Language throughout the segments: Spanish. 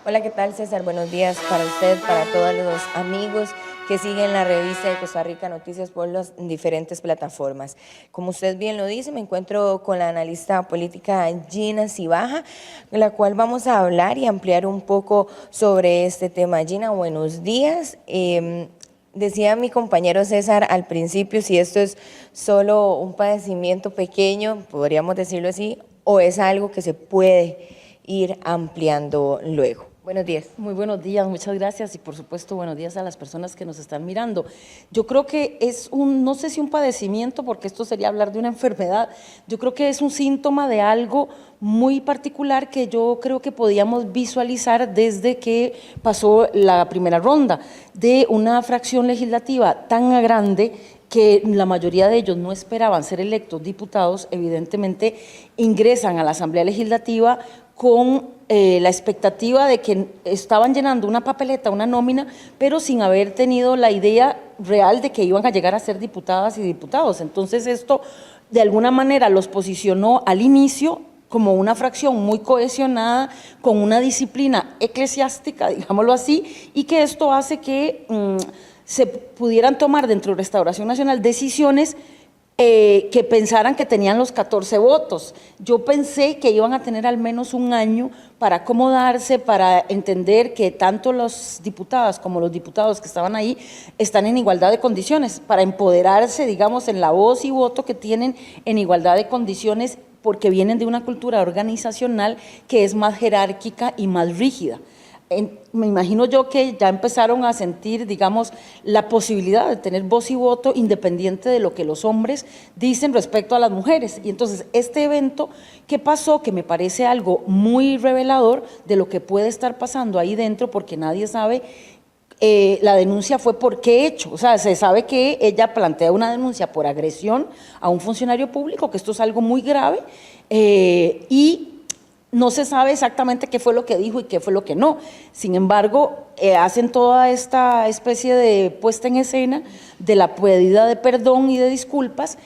Hola, ¿qué tal, César? Buenos días para usted, para todos los amigos que siguen la revista de Costa Rica Noticias por las diferentes plataformas. Como usted bien lo dice, me encuentro con la analista política Gina Cibaja, la cual vamos a hablar y ampliar un poco sobre este tema. Gina, buenos días. Decía mi compañero César al principio si esto es solo un padecimiento pequeño, podríamos decirlo así, o es algo que se puede ir ampliando luego. Buenos días. Muy buenos días, muchas gracias y por supuesto buenos días a las personas que nos están mirando. Yo creo que es no sé si un padecimiento, porque esto sería hablar de una enfermedad, yo creo que es un síntoma de algo muy particular que yo creo que podíamos visualizar desde que pasó la primera ronda, de una fracción legislativa tan grande que la mayoría de ellos no esperaban ser electos diputados, evidentemente ingresan a la Asamblea Legislativa con la expectativa de que estaban llenando una papeleta, una nómina, pero sin haber tenido la idea real de que iban a llegar a ser diputadas y diputados. Entonces esto de alguna manera los posicionó al inicio como una fracción muy cohesionada, con una disciplina eclesiástica, digámoslo así, y que esto hace que se pudieran tomar dentro de Restauración Nacional decisiones que pensaran que tenían los 14 votos. Yo pensé que iban a tener al menos un año para acomodarse, para entender que tanto las diputadas como los diputados que estaban ahí están en igualdad de condiciones, para empoderarse, digamos, en la voz y voto que tienen en igualdad de condiciones, porque vienen de una cultura organizacional que es más jerárquica y más rígida. Me imagino yo que ya empezaron a sentir, digamos, la posibilidad de tener voz y voto independiente de lo que los hombres dicen respecto a las mujeres. Y entonces este evento que pasó, que me parece algo muy revelador de lo que puede estar pasando ahí dentro, porque nadie sabe, la denuncia fue por qué hecho. O sea, se sabe que ella plantea una denuncia por agresión a un funcionario público, que esto es algo muy grave, y no se sabe exactamente qué fue lo que dijo y qué fue lo que no. Sin embargo, hacen toda esta especie de puesta en escena de la pedida de perdón y de disculpas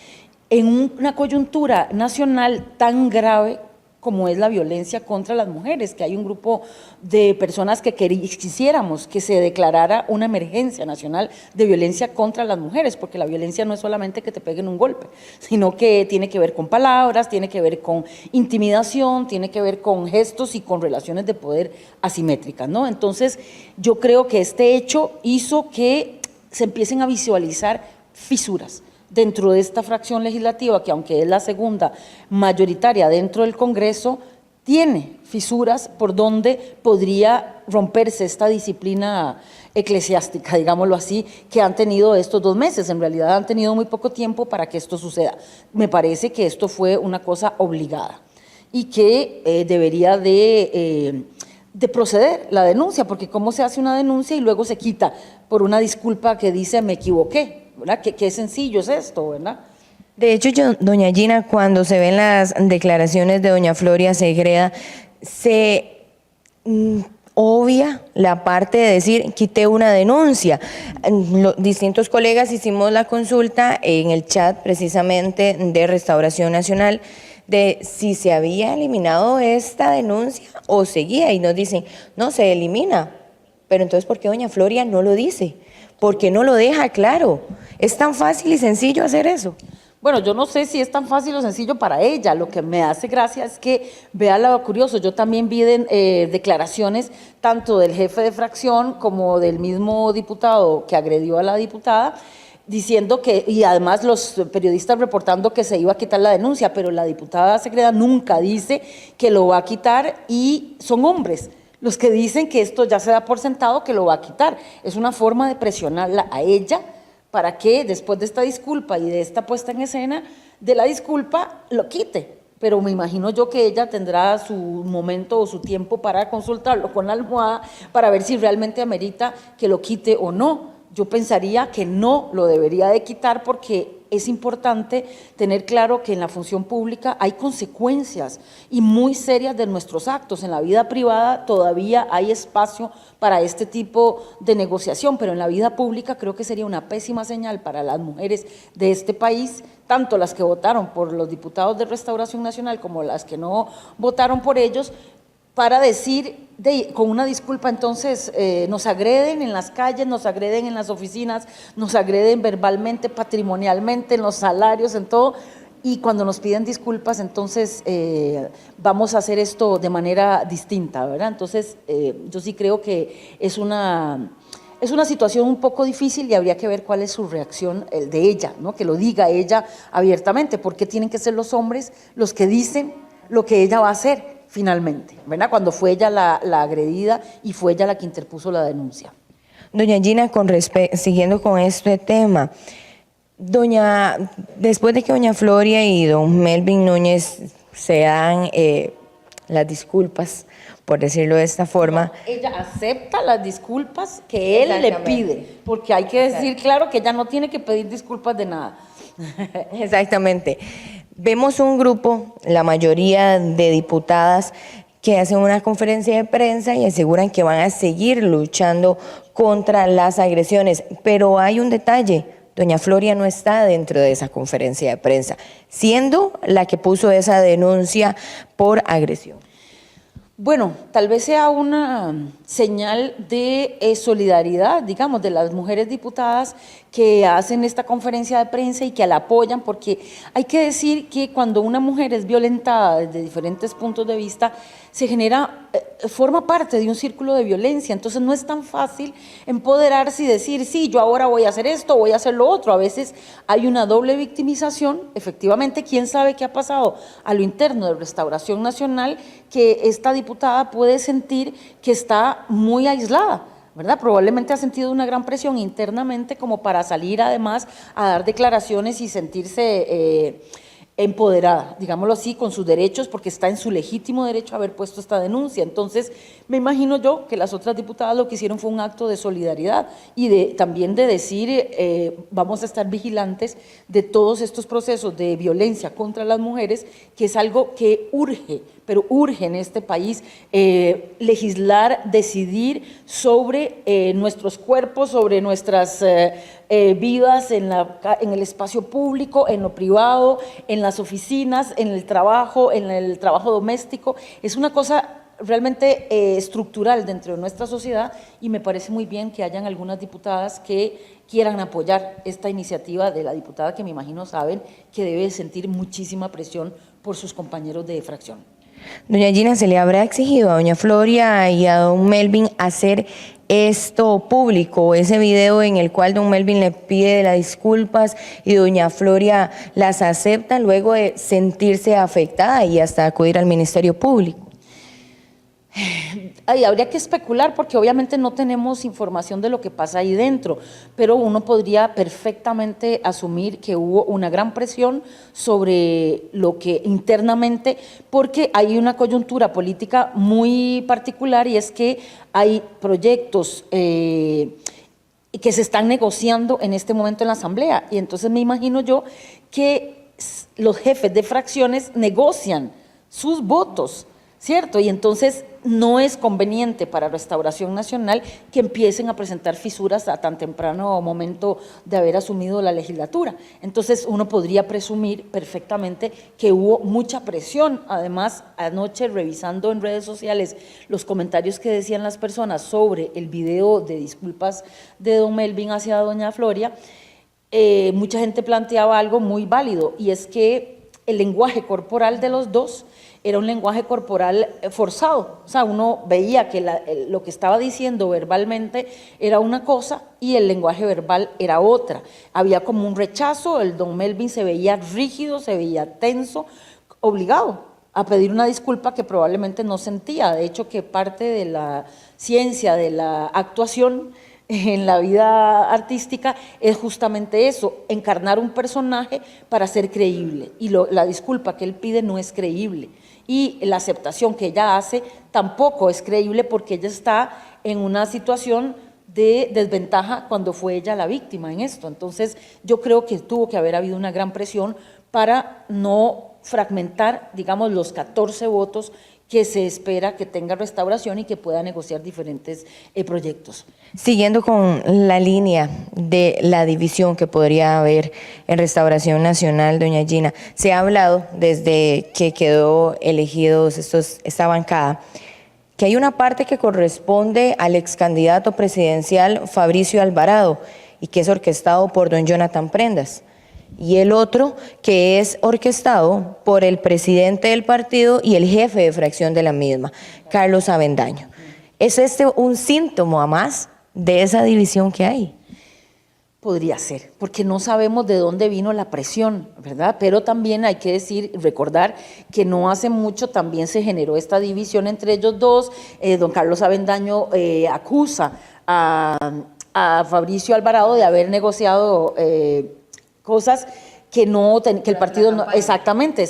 en una coyuntura nacional tan grave como es la violencia contra las mujeres, que hay un grupo de personas que quisiéramos que se declarara una emergencia nacional de violencia contra las mujeres, porque la violencia no es solamente que te peguen un golpe, sino que tiene que ver con palabras, tiene que ver con intimidación, tiene que ver con gestos y con relaciones de poder asimétricas, ¿no? Entonces, yo creo que este hecho hizo que se empiecen a visualizar fisuras dentro de esta fracción legislativa, que aunque es la segunda mayoritaria dentro del Congreso, tiene fisuras por donde podría romperse esta disciplina eclesiástica, digámoslo así, que han tenido estos 2 meses. En realidad han tenido muy poco tiempo para que esto suceda. Me parece que esto fue una cosa obligada y que debería de proceder la denuncia, porque cómo se hace una denuncia y luego se quita por una disculpa que dice me equivoqué, ¿verdad? Qué sencillo es esto, ¿verdad? De hecho, doña Gina, cuando se ven las declaraciones de doña Floria Segreda, se obvia la parte de decir, quité una denuncia. Distintos colegas hicimos la consulta en el chat precisamente de Restauración Nacional de si se había eliminado esta denuncia o seguía, y nos dicen, no, se elimina. Pero entonces, ¿por qué doña Floria no lo dice? ¿Por qué no lo deja claro? ¿Es tan fácil y sencillo hacer eso? Bueno, yo no sé si es tan fácil o sencillo para ella. Lo que me hace gracia es que, vea lo curioso, yo también vi declaraciones tanto del jefe de fracción como del mismo diputado que agredió a la diputada, diciendo que, y además los periodistas reportando que se iba a quitar la denuncia, pero la diputada Segreda nunca dice que lo va a quitar, y son hombres los que dicen que esto ya se da por sentado que lo va a quitar. Es una forma de presionarla a ella para que después de esta disculpa y de esta puesta en escena de la disculpa lo quite. Pero me imagino yo que ella tendrá su momento o su tiempo para consultarlo con la almohada para ver si realmente amerita que lo quite o no. Yo pensaría que no lo debería de quitar, porque es importante tener claro que en la función pública hay consecuencias y muy serias de nuestros actos. En la vida privada todavía hay espacio para este tipo de negociación, pero en la vida pública creo que sería una pésima señal para las mujeres de este país, tanto las que votaron por los diputados de Restauración Nacional como las que no votaron por ellos, para decir, con una disculpa, entonces nos agreden en las calles, nos agreden en las oficinas, nos agreden verbalmente, patrimonialmente, en los salarios, en todo, y cuando nos piden disculpas, entonces vamos a hacer esto de manera distinta, ¿verdad? Entonces yo sí creo que es una situación un poco difícil y habría que ver cuál es su reacción, el de ella, ¿no? Que lo diga ella abiertamente, porque tienen que ser los hombres los que dicen lo que ella va a hacer finalmente, ¿verdad? Cuando fue ella la agredida y fue ella la que interpuso la denuncia. Doña Gina, siguiendo con este tema, después de que doña Floria y don Melvin Núñez se dan las disculpas, por decirlo de esta forma. Ella acepta las disculpas que él le pide, porque hay que decir claro que ella no tiene que pedir disculpas de nada. Exactamente. Vemos un grupo, la mayoría de diputadas, que hacen una conferencia de prensa y aseguran que van a seguir luchando contra las agresiones. Pero hay un detalle, doña Floria no está dentro de esa conferencia de prensa, siendo la que puso esa denuncia por agresión. Bueno, tal vez sea una señal de solidaridad, digamos, de las mujeres diputadas que hacen esta conferencia de prensa y que la apoyan, porque hay que decir que cuando una mujer es violentada desde diferentes puntos de vista, se genera, forma parte de un círculo de violencia, entonces no es tan fácil empoderarse y decir, sí, yo ahora voy a hacer esto, voy a hacer lo otro. A veces hay una doble victimización, efectivamente, quién sabe qué ha pasado a lo interno de Restauración Nacional, que esta diputada puede sentir que está muy aislada, ¿verdad? Probablemente ha sentido una gran presión internamente como para salir además a dar declaraciones y sentirse empoderada, digámoslo así, con sus derechos, porque está en su legítimo derecho a haber puesto esta denuncia. Entonces, me imagino yo que las otras diputadas lo que hicieron fue un acto de solidaridad y también de decir, vamos a estar vigilantes de todos estos procesos de violencia contra las mujeres, que es algo que urge, pero urge en este país legislar, decidir sobre nuestros cuerpos, sobre nuestras vidas en el espacio público, en lo privado, en las oficinas, en el trabajo doméstico. Es una cosa realmente estructural dentro de nuestra sociedad y me parece muy bien que hayan algunas diputadas que quieran apoyar esta iniciativa de la diputada que me imagino saben que debe sentir muchísima presión por sus compañeros de fracción. Doña Gina, ¿se le habrá exigido a doña Floria y a don Melvin hacer esto público, ese video en el cual don Melvin le pide las disculpas y doña Floria las acepta luego de sentirse afectada y hasta acudir al Ministerio Público? Habría que especular porque obviamente no tenemos información de lo que pasa ahí dentro, pero uno podría perfectamente asumir que hubo una gran presión sobre lo que internamente, porque hay una coyuntura política muy particular y es que hay proyectos que se están negociando en este momento en la Asamblea y entonces me imagino yo que los jefes de fracciones negocian sus votos, ¿cierto? Y entonces no es conveniente para Restauración Nacional que empiecen a presentar fisuras a tan temprano momento de haber asumido la legislatura. Entonces uno podría presumir perfectamente que hubo mucha presión. Además, anoche revisando en redes sociales los comentarios que decían las personas sobre el video de disculpas de don Melvin hacia doña Floria, mucha gente planteaba algo muy válido y es que el lenguaje corporal de los dos era un lenguaje corporal forzado, o sea, uno veía que lo que estaba diciendo verbalmente era una cosa y el lenguaje verbal era otra. Había como un rechazo, el don Melvin se veía rígido, se veía tenso, obligado a pedir una disculpa que probablemente no sentía. De hecho, que parte de la ciencia de la actuación en la vida artística es justamente eso, encarnar un personaje para ser creíble y la disculpa que él pide no es creíble y la aceptación que ella hace tampoco es creíble porque ella está en una situación de desventaja cuando fue ella la víctima en esto. Entonces yo creo que tuvo que haber habido una gran presión para no fragmentar, digamos, los 14 votos que se espera que tenga Restauración y que pueda negociar diferentes proyectos. Siguiendo con la línea de la división que podría haber en Restauración Nacional, doña Gina, se ha hablado desde que quedó elegidos esta bancada que hay una parte que corresponde al ex candidato presidencial Fabricio Alvarado y que es orquestado por don Jonathan Prendas, y el otro que es orquestado por el presidente del partido y el jefe de fracción de la misma, Carlos Avendaño. ¿Es este un síntoma más de esa división que hay? Podría ser, porque no sabemos de dónde vino la presión, ¿verdad? Pero también hay que decir, recordar que no hace mucho también se generó esta división entre ellos dos. Don Carlos Avendaño acusa a Fabricio Alvarado de haber negociado cosas que el partido no, exactamente,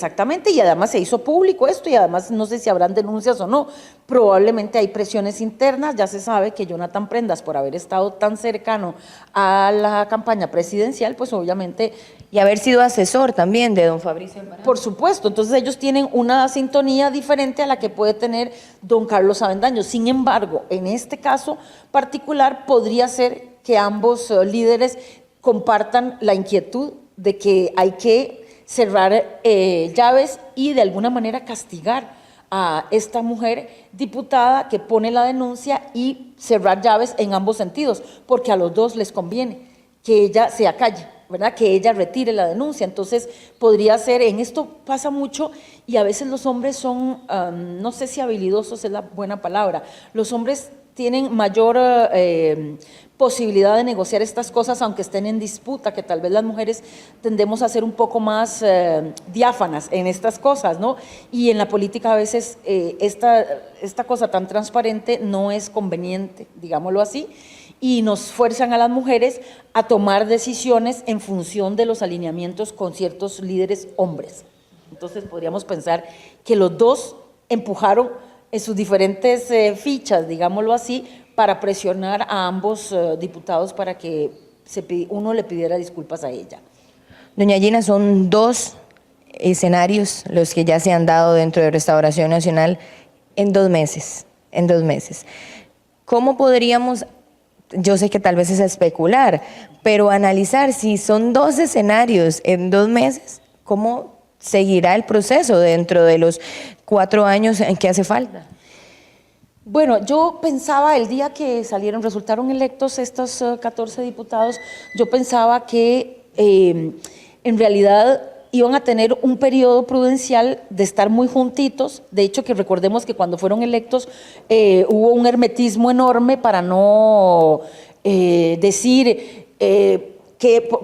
y además se hizo público esto, y además no sé si habrán denuncias o no, probablemente hay presiones internas. Ya se sabe que Jonathan Prendas, por haber estado tan cercano a la campaña presidencial, pues obviamente... Y haber sido asesor también de don Fabricio Alvarado. Por supuesto, entonces ellos tienen una sintonía diferente a la que puede tener don Carlos Avendaño. Sin embargo, en este caso particular podría ser que ambos líderes compartan la inquietud de que hay que cerrar llaves y de alguna manera castigar a esta mujer diputada que pone la denuncia, y cerrar llaves en ambos sentidos, porque a los dos les conviene que ella se acalle, ¿verdad? Que ella retire la denuncia. Entonces podría ser, en esto pasa mucho, y a veces los hombres son, no sé si habilidosos es la buena palabra, los hombres tienen mayor posibilidad de negociar estas cosas aunque estén en disputa, que tal vez las mujeres tendemos a ser un poco más diáfanas en estas cosas, ¿no? Y en la política a veces esta cosa tan transparente no es conveniente, digámoslo así, y nos fuerzan a las mujeres a tomar decisiones en función de los alineamientos con ciertos líderes hombres. Entonces podríamos pensar que los dos empujaron en sus diferentes fichas, digámoslo así, para presionar a ambos diputados para que uno le pidiera disculpas a ella. Doña Gina, son dos escenarios los que ya se han dado dentro de Restauración Nacional en 2 meses, ¿Cómo podríamos, yo sé que tal vez es especular, pero analizar si son 2 escenarios en 2 meses, cómo seguirá el proceso dentro de los 4 años en que hace falta? Bueno, yo pensaba el día que resultaron electos estos 14 diputados, yo pensaba que en realidad iban a tener un periodo prudencial de estar muy juntitos. De hecho, que recordemos que cuando fueron electos hubo un hermetismo enorme para no decir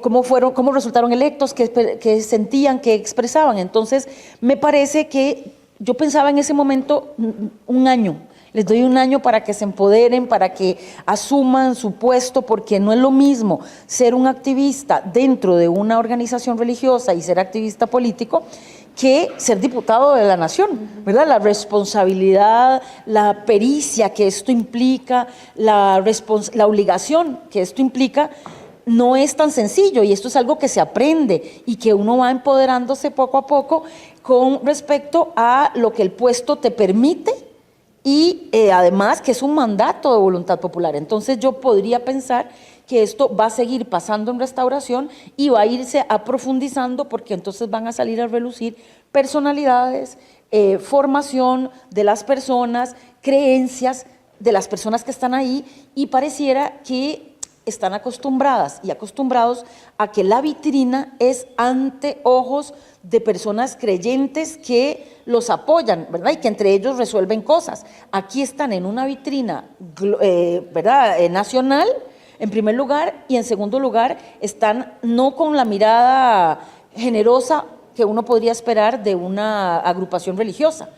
cómo resultaron electos, qué sentían, qué expresaban. Entonces, me parece que yo pensaba en ese momento un año. Les doy un año para que se empoderen, para que asuman su puesto, porque no es lo mismo ser un activista dentro de una organización religiosa y ser activista político que ser diputado de la nación, ¿verdad? La responsabilidad, la pericia que esto implica, la obligación que esto implica, no es tan sencillo, y esto es algo que se aprende y que uno va empoderándose poco a poco con respecto a lo que el puesto te permite, y además que es un mandato de voluntad popular. Entonces yo podría pensar que esto va a seguir pasando en Restauración y va a irse aprofundizando, porque entonces van a salir a relucir personalidades, formación de las personas, creencias de las personas que están ahí, y pareciera que están acostumbradas y acostumbrados a que la vitrina es ante ojos de personas creyentes que los apoyan, ¿verdad? Y que entre ellos resuelven cosas. Aquí están en una vitrina, ¿verdad? Nacional, en primer lugar, y en segundo lugar están no con la mirada generosa que uno podría esperar de una agrupación religiosa,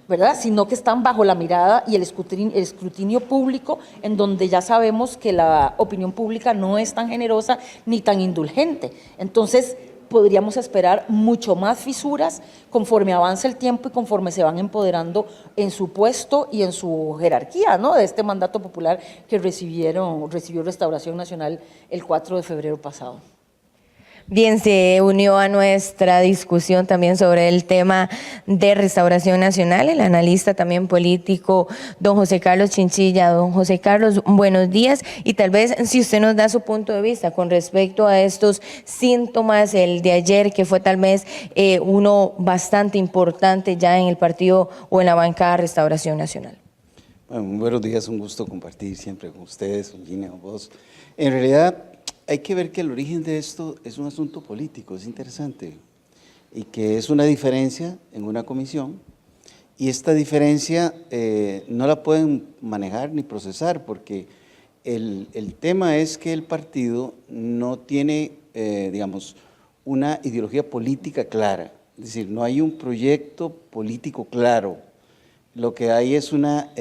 ¿verdad? Sino que están bajo la mirada y el escrutinio público, en donde ya sabemos que la opinión pública no es tan generosa ni tan indulgente. Entonces, podríamos esperar mucho más fisuras conforme avanza el tiempo y conforme se van empoderando en su puesto y en su jerarquía, ¿no? De este mandato popular que recibió Restauración Nacional el 4 de febrero pasado. Bien, se unió a nuestra discusión también sobre el tema de Restauración Nacional el analista también político don José Carlos Chinchilla. Don José Carlos, buenos días, y tal vez si usted nos da su punto de vista con respecto a estos síntomas, el de ayer que fue tal vez uno bastante importante ya en el partido o en la bancada Restauración Nacional. Bueno, muy buenos días, un gusto compartir siempre con ustedes, con Gina, con vos. En realidad, hay que ver que el origen de esto es un asunto político, es interesante, y que es una diferencia en una comisión, y esta diferencia no la pueden manejar ni procesar, porque el tema es que el partido no tiene, digamos, una ideología política clara, es decir, no hay un proyecto político claro. Lo que hay es una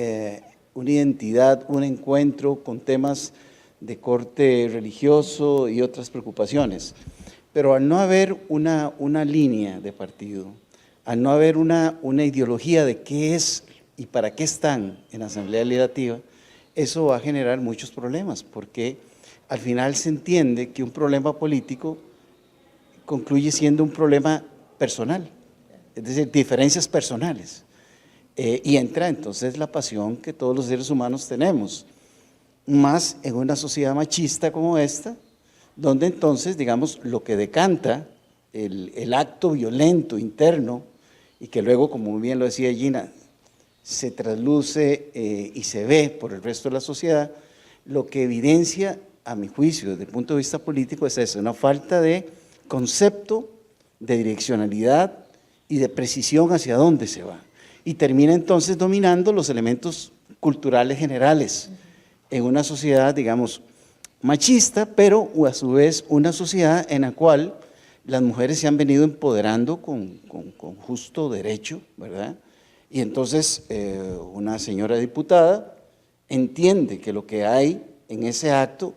identidad, un encuentro con temas de corte religioso y otras preocupaciones. Pero al no haber una línea de partido, al no haber una ideología de qué es y para qué están en la Asamblea Legislativa, eso va a generar muchos problemas, porque al final se entiende que un problema político concluye siendo un problema personal, es decir, diferencias personales. Y entra entonces la pasión que todos los seres humanos tenemos, más en una sociedad machista como esta, donde entonces, digamos, lo que decanta el acto violento interno, y que luego, como muy bien lo decía Gina, se trasluce y se ve por el resto de la sociedad, lo que evidencia, a mi juicio, desde el punto de vista político, es eso, una falta de concepto, de direccionalidad y de precisión hacia dónde se va. Y termina entonces dominando los elementos culturales generales en una sociedad, digamos, machista, pero a su vez una sociedad en la cual las mujeres se han venido empoderando con justo derecho, ¿verdad? Y entonces una señora diputada entiende que lo que hay en ese acto,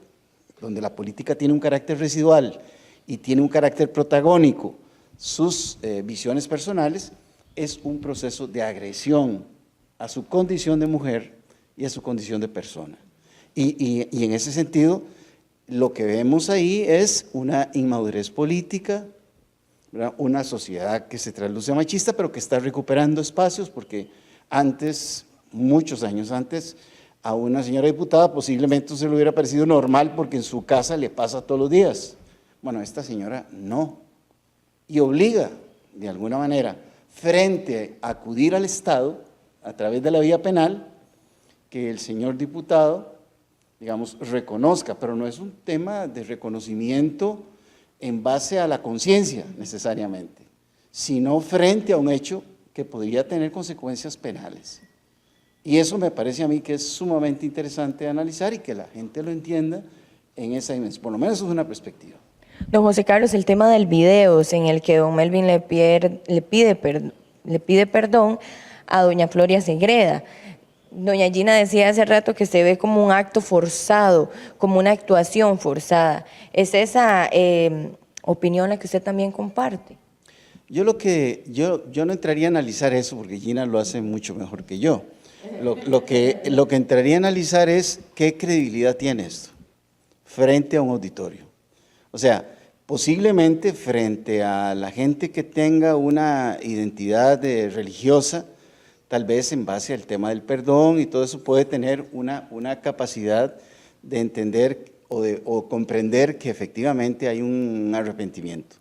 donde la política tiene un carácter residual y tiene un carácter protagónico, sus visiones personales, es un proceso de agresión a su condición de mujer y a su condición de persona. Y en ese sentido, lo que vemos ahí es una inmadurez política, ¿verdad? Una sociedad que se trasluce machista, pero que está recuperando espacios, porque antes, muchos años antes, a una señora diputada posiblemente se le hubiera parecido normal porque en su casa le pasa todos los días. Bueno, esta señora no, y obliga, de alguna manera, frente a acudir al Estado, a través de la vía penal, que el señor diputado, digamos, reconozca, pero no es un tema de reconocimiento en base a la conciencia necesariamente, sino frente a un hecho que podría tener consecuencias penales. Y eso me parece a mí que es sumamente interesante analizar y que la gente lo entienda en esa dimensión, por lo menos es una perspectiva. Don José Carlos, el tema del video en el que don Melvin le pide perdón a doña Floria Segreda. Doña Gina decía hace rato que se ve como un acto forzado, como una actuación forzada. ¿Es esa opinión la que usted también comparte? Yo no entraría a analizar eso porque Gina lo hace mucho mejor que yo. Lo que entraría a analizar es qué credibilidad tiene esto frente a un auditorio. O sea, posiblemente frente a la gente que tenga una identidad religiosa, tal vez en base al tema del perdón y todo eso puede tener una capacidad de entender o comprender que efectivamente hay un arrepentimiento.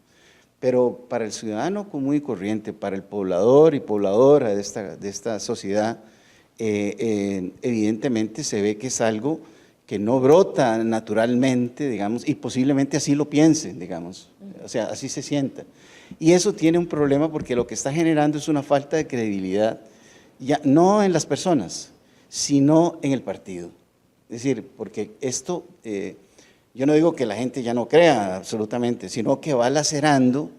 Pero para el ciudadano común y corriente, para el poblador y pobladora de esta sociedad, evidentemente se ve que es algo que no brota naturalmente, digamos, y posiblemente así lo piensen, digamos, o sea, así se sienta. Y eso tiene un problema porque lo que está generando es una falta de credibilidad, ya no en las personas, sino en el partido. Es decir, porque esto, yo no digo que la gente ya no crea absolutamente, sino que va lacerando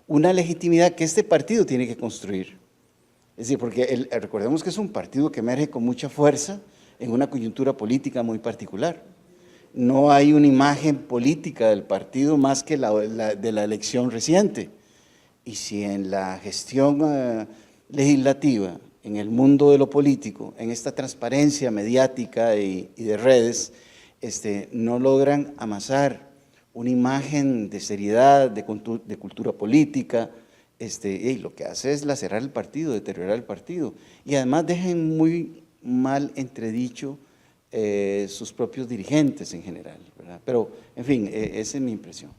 una legitimidad que este partido tiene que construir. Es decir, porque recordemos que es un partido que emerge con mucha fuerza en una coyuntura política muy particular. No hay una imagen política del partido más que de la elección reciente. Y si en la gestión legislativa, en el mundo de lo político, en esta transparencia mediática y de redes, no logran amasar una imagen de seriedad, de cultura política, lo que hace es lacerar el partido, deteriorar el partido. Y además dejan muy mal entredicho sus propios dirigentes en general, ¿verdad? Pero, en fin, esa es mi impresión.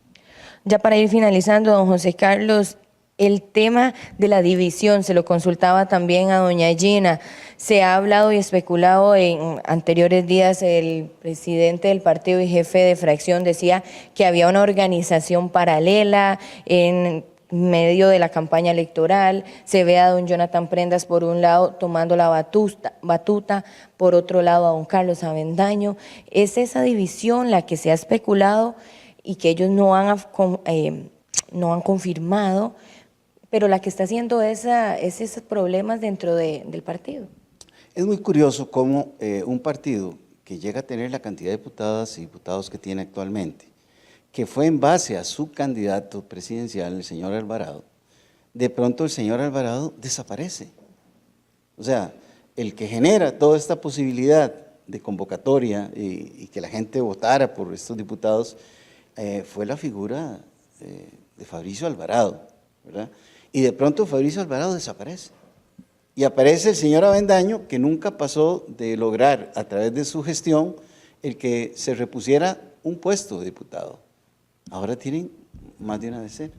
Ya para ir finalizando, don José Carlos, El tema de la división, se lo consultaba también a doña Gina. Se ha hablado y especulado en anteriores días, el presidente del partido y jefe de fracción decía que había una organización paralela en medio de la campaña electoral. Se ve a don Jonathan Prendas por un lado tomando la batuta, por otro lado a don Carlos Avendaño. Es esa división la que se ha especulado y que ellos no han confirmado, pero la que está haciendo es esos problemas dentro del partido. Es muy curioso cómo un partido que llega a tener la cantidad de diputadas y diputados que tiene actualmente, que fue en base a su candidato presidencial, el señor Alvarado, de pronto el señor Alvarado desaparece. O sea, el que genera toda esta posibilidad de convocatoria y que la gente votara por estos diputados fue la figura de Fabricio Alvarado, ¿verdad? Y de pronto Fabricio Alvarado desaparece. Y aparece el señor Avendaño, que nunca pasó de lograr a través de su gestión el que se repusiera un puesto de diputado. Ahora tienen más de una decena.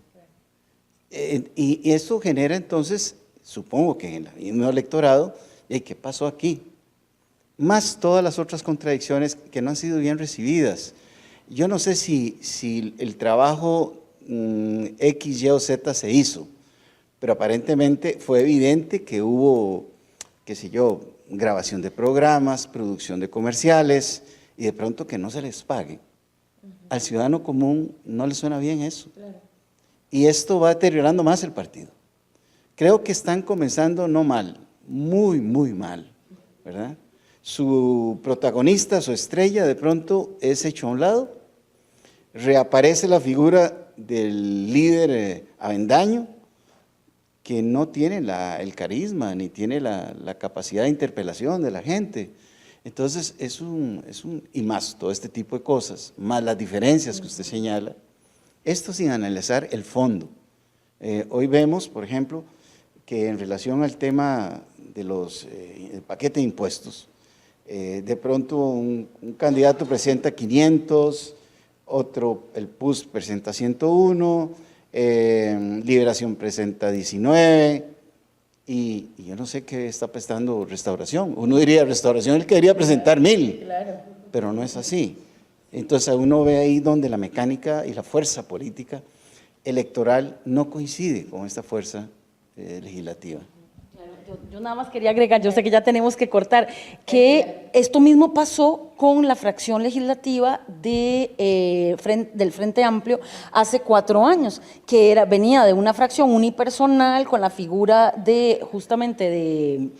Y esto genera entonces, supongo que en el mismo electorado, ¿qué pasó aquí? Más todas las otras contradicciones que no han sido bien recibidas. Yo no sé si el trabajo X, Y o Z se hizo, pero aparentemente fue evidente que hubo, qué sé yo, grabación de programas, producción de comerciales, y de pronto que no se les pague. Al ciudadano común no le suena bien eso. Claro. Y esto va deteriorando más el partido. Creo que están comenzando no mal, muy, muy mal, ¿verdad? Su protagonista, su estrella, de pronto es hecho a un lado, reaparece la figura del líder Avendaño, que no tiene el carisma, ni tiene la capacidad de interpelación de la gente. Entonces, y más todo este tipo de cosas, más las diferencias que usted señala, esto sin analizar el fondo. Hoy vemos, por ejemplo, que en relación al tema de el paquete de impuestos, de pronto un candidato presenta 500, otro, el PUS presenta 101, Liberación presenta 19, y yo no sé qué está prestando Restauración. Uno diría, Restauración él quería presentar 1000, claro, pero no es así. Entonces uno ve ahí donde la mecánica y la fuerza política electoral no coincide con esta fuerza legislativa. Yo nada más quería agregar, yo sé que ya tenemos que cortar, que esto mismo pasó con la fracción legislativa del Frente Amplio hace 4 años, que venía de una fracción unipersonal con la figura justamente de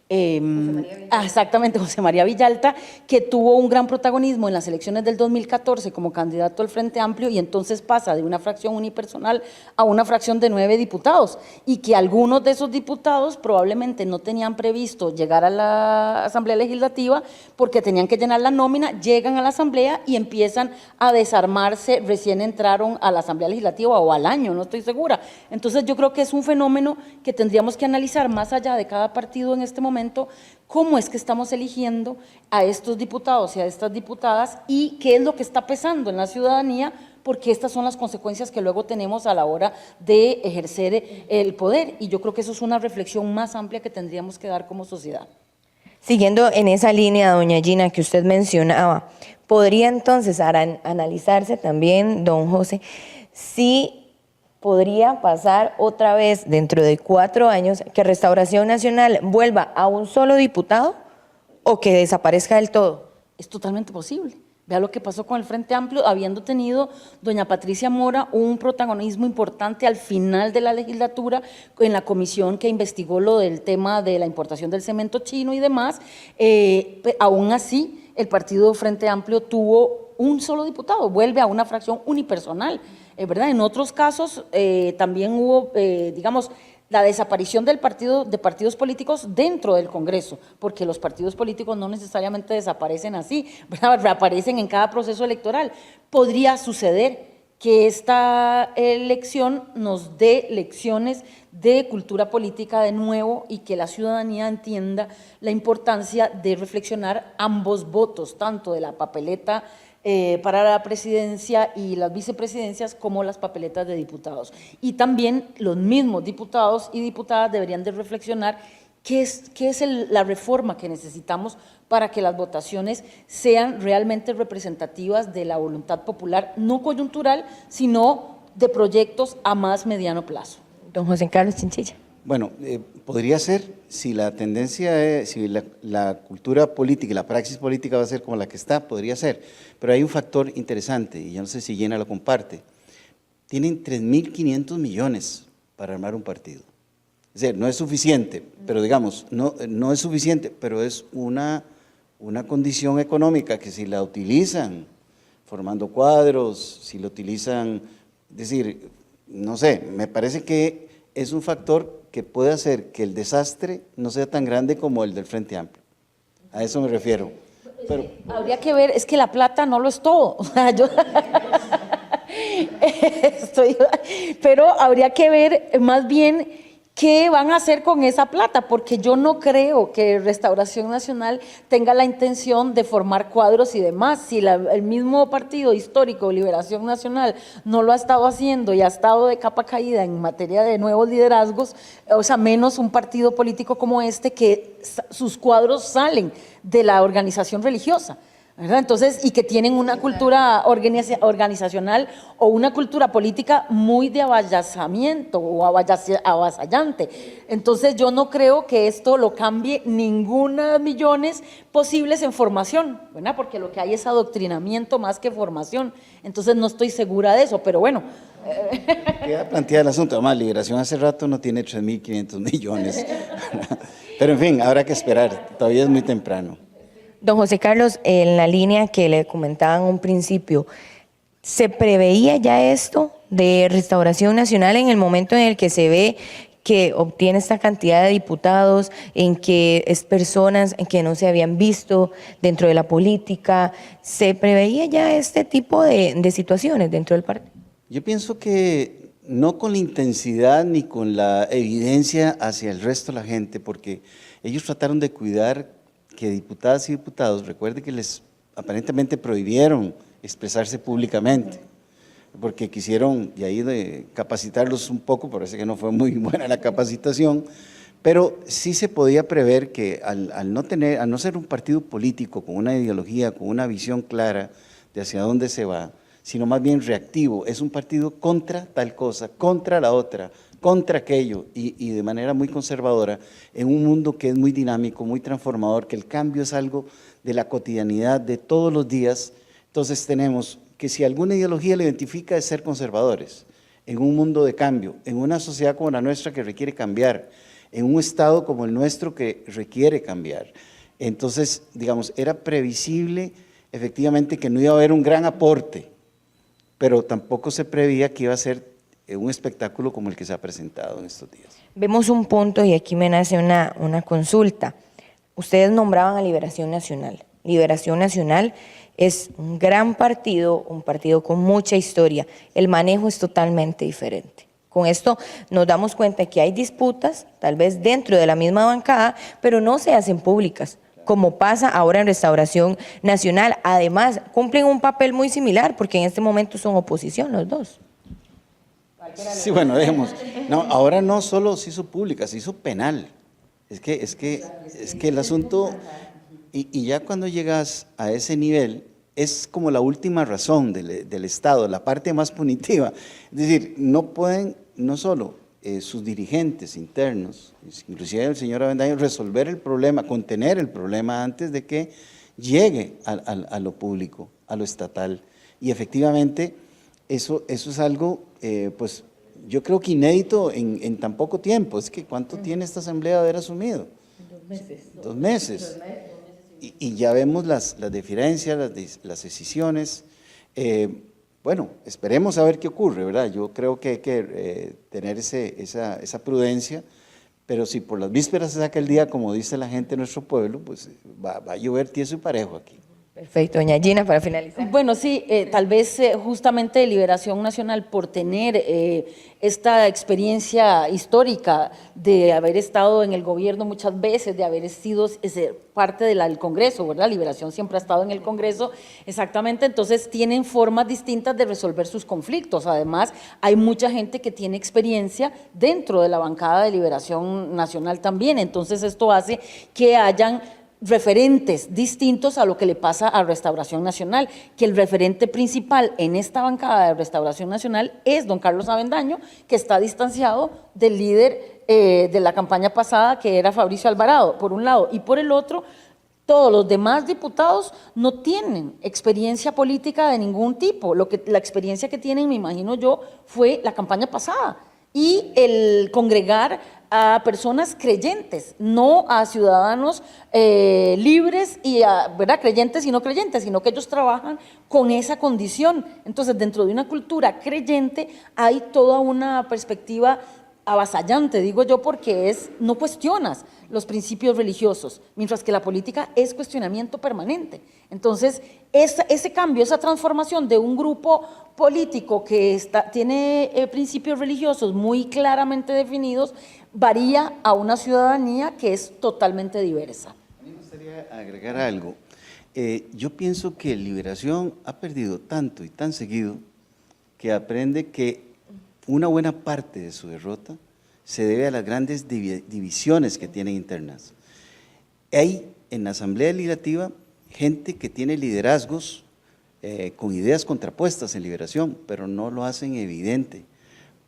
exactamente, José María Villalta, que tuvo un gran protagonismo en las elecciones del 2014 como candidato al Frente Amplio, y entonces pasa de una fracción unipersonal a una fracción de 9 diputados, y que algunos de esos diputados probablemente no tenían previsto llegar a la Asamblea Legislativa porque tenían que llenar la nómina, llegan a la Asamblea y empiezan a desarmarse, recién entraron a la Asamblea Legislativa o al año, no estoy segura. Entonces yo creo que es un fenómeno que tendríamos que analizar más allá de cada partido en este momento, cómo es que estamos eligiendo a estos diputados y a estas diputadas y qué es lo que está pesando en la ciudadanía, porque estas son las consecuencias que luego tenemos a la hora de ejercer el poder, y yo creo que eso es una reflexión más amplia que tendríamos que dar como sociedad. Siguiendo en esa línea, doña Gina, que usted mencionaba, ¿podría entonces analizarse también, don José, si podría pasar otra vez dentro de 4 años que Restauración Nacional vuelva a un solo diputado o que desaparezca del todo? Es totalmente posible. Vea lo que pasó con el Frente Amplio, habiendo tenido doña Patricia Mora un protagonismo importante al final de la legislatura en la comisión que investigó lo del tema de la importación del cemento chino y demás. Aún así, el partido Frente Amplio tuvo un solo diputado, vuelve a una fracción unipersonal, ¿verdad? En otros casos también hubo, digamos, la desaparición de partidos políticos dentro del Congreso, porque los partidos políticos no necesariamente desaparecen así, ¿verdad? Reaparecen en cada proceso electoral. Podría suceder que esta elección nos dé lecciones de cultura política de nuevo y que la ciudadanía entienda la importancia de reflexionar ambos votos, tanto de la papeleta para la presidencia y las vicepresidencias como las papeletas de diputados. Y también los mismos diputados y diputadas deberían de reflexionar qué es la reforma que necesitamos para que las votaciones sean realmente representativas de la voluntad popular, no coyuntural, sino de proyectos a más mediano plazo. Don José Carlos Chinchilla. Bueno, podría ser, si la tendencia es, si la cultura política y la praxis política va a ser como la que está, podría ser. Pero hay un factor interesante, y yo no sé si Gina lo comparte. Tienen 3.500 millones para armar un partido. Es decir, no es suficiente, pero digamos, no es suficiente, pero es una condición económica que si la utilizan formando cuadros, si lo utilizan, es decir, no sé, me parece que es un factor que puede hacer que el desastre no sea tan grande como el del Frente Amplio. A eso me refiero. Pero, habría que ver, es que la plata no lo es todo. O sea, pero habría que ver más bien qué van a hacer con esa plata, porque yo no creo que Restauración Nacional tenga la intención de formar cuadros y demás. Si el mismo partido histórico, Liberación Nacional, no lo ha estado haciendo y ha estado de capa caída en materia de nuevos liderazgos, o sea, menos un partido político como este, que sus cuadros salen de la organización religiosa, ¿verdad? Entonces, y que tienen una cultura organizacional o una cultura política muy de avallazamiento o avasallante. Entonces, yo no creo que esto lo cambie ningunos millones posibles en formación, ¿verdad? Porque lo que hay es adoctrinamiento más que formación. Entonces, no estoy segura de eso, pero bueno. Queda planteado el asunto. Además, Liberación hace rato no tiene 3.500 millones. Pero, en fin, habrá que esperar. Todavía es muy temprano. Don José Carlos, en la línea que le comentaba en un principio, ¿se preveía ya esto de Restauración Nacional en el momento en el que se ve que obtiene esta cantidad de diputados, en que es personas en que no se habían visto dentro de la política? ¿Se preveía ya este tipo de situaciones dentro del partido? Yo pienso que no con la intensidad ni con la evidencia hacia el resto de la gente, porque ellos trataron de cuidar que diputadas y diputados, recuerde que les aparentemente prohibieron expresarse públicamente, porque quisieron, y ahí de capacitarlos un poco, parece que no fue muy buena la capacitación, pero sí se podía prever que al no ser un partido político con una ideología, con una visión clara de hacia dónde se va, sino más bien reactivo, es un partido contra tal cosa, contra la otra, contra aquello, y de manera muy conservadora, en un mundo que es muy dinámico, muy transformador, que el cambio es algo de la cotidianidad de todos los días. Entonces tenemos que si alguna ideología le identifica es ser conservadores, en un mundo de cambio, en una sociedad como la nuestra que requiere cambiar, en un Estado como el nuestro que requiere cambiar. Entonces, digamos, era previsible efectivamente que no iba a haber un gran aporte, pero tampoco se preveía que iba a ser un espectáculo como el que se ha presentado en estos días. Vemos un punto y aquí me nace una consulta. Ustedes nombraban a Liberación Nacional. Liberación Nacional es un gran partido, un partido con mucha historia. El manejo es totalmente diferente. Con esto nos damos cuenta que hay disputas, tal vez dentro de la misma bancada, pero no se hacen públicas, como pasa ahora en Restauración Nacional. Además, cumplen un papel muy similar, porque en este momento son oposición los dos. Sí, bueno, dejemos. No, ahora no solo se hizo pública, se hizo penal. Es que el asunto, y ya cuando llegas a ese nivel, es como la última razón del Estado, la parte más punitiva. Es decir, no pueden, no solo sus dirigentes internos, inclusive el señor Avendaño, resolver el problema, contener el problema antes de que llegue a lo público, a lo estatal. Y efectivamente, eso es algo, pues yo creo que inédito en tan poco tiempo. Es que ¿cuánto tiene esta asamblea de haber asumido? 2 meses. 2 meses. Y ya vemos las diferencias, las decisiones. Bueno, esperemos a ver qué ocurre, ¿verdad? Yo creo que hay que tener esa prudencia, pero si por las vísperas se saca el día, como dice la gente de nuestro pueblo, pues va a llover tieso y parejo aquí. Perfecto, doña Gina, para finalizar. Bueno, sí, tal vez justamente Liberación Nacional, por tener esta experiencia histórica de haber estado en el gobierno muchas veces, de haber sido parte del Congreso, ¿verdad? Liberación siempre ha estado en el Congreso, exactamente, entonces tienen formas distintas de resolver sus conflictos. Además, hay mucha gente que tiene experiencia dentro de la bancada de Liberación Nacional también, entonces esto hace que hayan referentes distintos a lo que le pasa a Restauración Nacional, que el referente principal en esta bancada de Restauración Nacional es don Carlos Avendaño, que está distanciado del líder de la campaña pasada, que era Fabricio Alvarado, por un lado, y por el otro, todos los demás diputados no tienen experiencia política de ningún tipo. La experiencia que tienen, me imagino yo, fue la campaña pasada y el congregar a personas creyentes, no a ciudadanos libres y ¿verdad? Creyentes y no creyentes, sino que ellos trabajan con esa condición. Entonces, dentro de una cultura creyente hay toda una perspectiva avasallante, digo yo, porque no cuestionas los principios religiosos, mientras que la política es cuestionamiento permanente. Entonces, ese cambio, esa transformación de un grupo político que tiene principios religiosos muy claramente definidos, varía a una ciudadanía que es totalmente diversa. A mí me gustaría agregar algo. Yo pienso que Liberación ha perdido tanto y tan seguido que aprende que una buena parte de su derrota se debe a las grandes divisiones que tienen internas. Hay en la Asamblea Legislativa gente que tiene liderazgos con ideas contrapuestas en Liberación, pero no lo hacen evidente,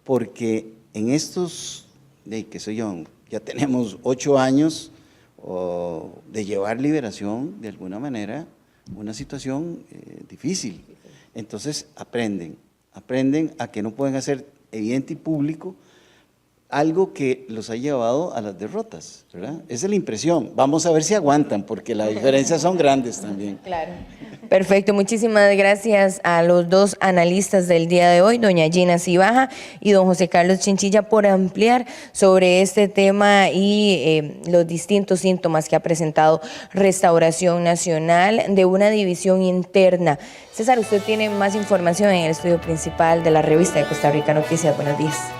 porque en estos, qué sé yo, ya tenemos 8 años de llevar Liberación, de alguna manera, una situación difícil. Entonces aprenden a que no pueden hacer evidente y público algo que los ha llevado a las derrotas, ¿verdad? Esa es la impresión. Vamos a ver si aguantan, porque las diferencias son grandes también. Claro. Perfecto, muchísimas gracias a los dos analistas del día de hoy, doña Gina Cibaja y don José Carlos Chinchilla, por ampliar sobre este tema y los distintos síntomas que ha presentado Restauración Nacional de una división interna. César, usted tiene más información en el estudio principal de la revista de Costa Rica Noticias. Buenos días.